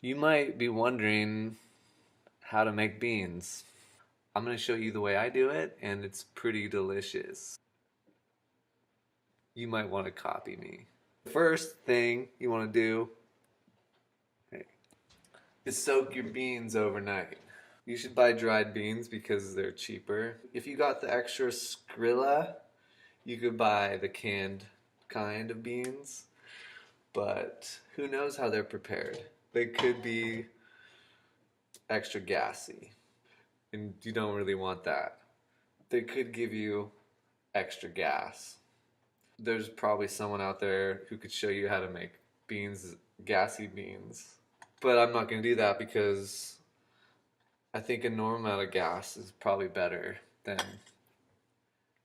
You might be wondering how to make beans. I'm going to show you the way I do it, and it's pretty delicious. You might want to copy me. The first thing you want to do is soak your beans overnight. You should buy dried beans because they're cheaper. If you got the extra Skrilla, you could buy the canned kind of beans, but who knows how they're prepared. They could be extra gassy, and you don't really want that. They could give you extra gas. There's probably someone out there who could show you how to make beans, gassy beans. But I'm not going to do that because I think a normal amount of gas is probably better than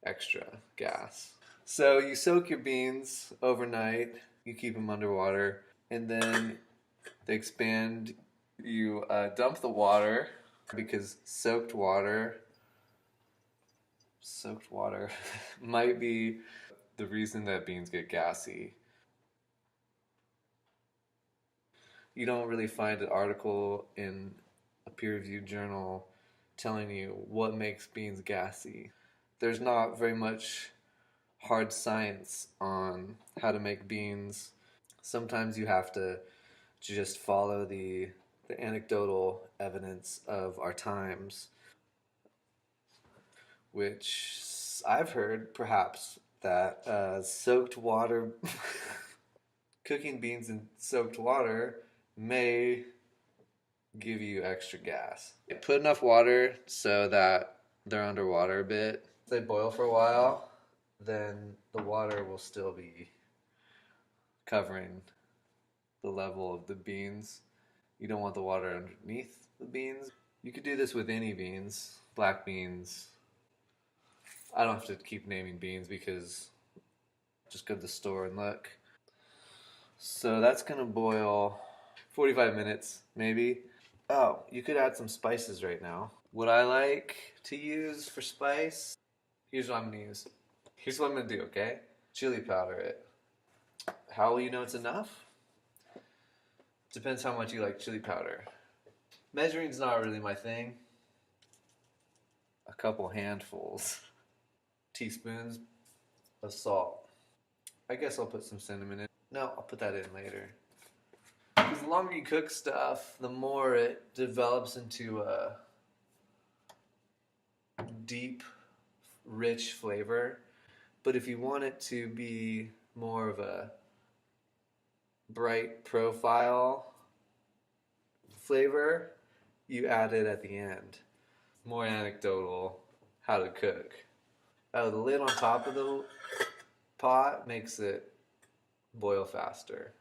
extra gas. So you soak your beans overnight, you keep them underwater, and then they expand. You dump the water because soaked water might be the reason that beans get gassy. You don't really find an article in a peer-reviewed journal telling you what makes beans gassy. There's not very much hard science on how to make beans. Sometimes you have to just follow the anecdotal evidence of our times, which I've heard perhaps that soaked water, cooking beans in soaked water may give you extra gas. Put enough water so that they're underwater a bit. If they boil for a while, then the water will still be covering the level of the beans. You don't want the water underneath the beans. You could do this with any beans, black beans. I don't have to keep naming beans because just go to the store and look. So that's gonna boil 45 minutes, maybe. Oh, you could add some spices right now. What I like to use for spice, here's what I'm gonna use. Here's what I'm gonna do, okay? Chili powder it. How will you know it's enough? Depends how much you like chili powder. Measuring's not really my thing. A couple handfuls. Teaspoons of salt. I guess I'll put some cinnamon in. No, I'll put that in later. Because the longer you cook stuff, the more it develops into a deep, rich flavor. But if you want it to be more of a bright profile flavor, you add it at the end. More anecdotal how to cook. Oh, the lid on top of the pot makes it boil faster.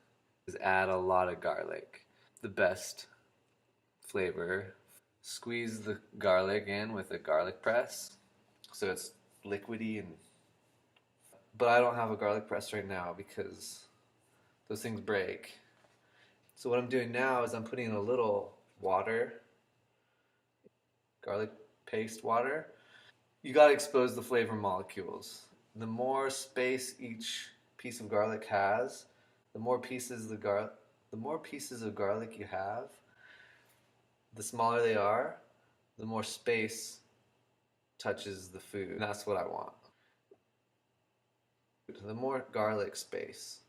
Just add a lot of garlic. The best flavor. Squeeze the garlic in with a garlic press so it's liquidy and but I don't have a garlic press right now because those things break. So what I'm doing now is I'm putting in a little water, garlic paste water. You gotta expose the flavor molecules. The more space each piece of garlic has, the more pieces of garlic you have, the smaller they are, the more space touches the food. And that's what I want. The more garlic space,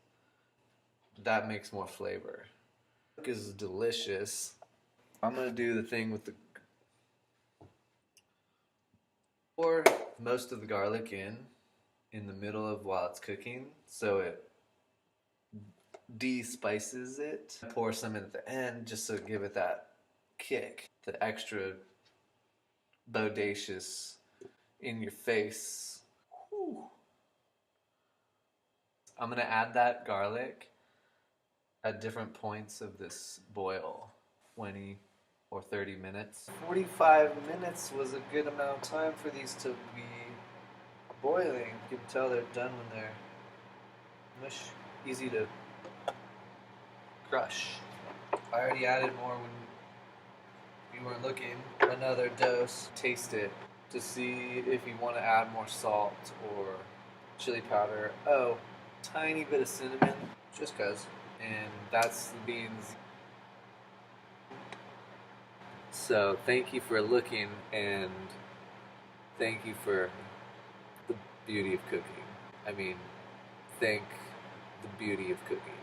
that makes more flavor. It is delicious. I'm gonna do the thing with the pour most of the garlic in the middle of while it's cooking, so it de-spices it. Pour some in at the end just to give it that kick, the extra bodacious in your face. Whew. I'm gonna add that garlic at different points of this boil, 20 or 30 minutes. 45 minutes was a good amount of time for these to be boiling. You can tell they're done when they're mush, easy to crush. I already added more when you weren't looking. Another dose. Taste it to see if you want to add more salt or chili powder. Oh, tiny bit of cinnamon, just cause. And that's the beans. So thank you for looking, and thank you for the beauty of cooking. I mean, thank the beauty of cooking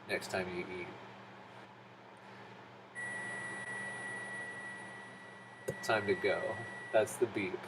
next time you eat. Time to go. That's the beep.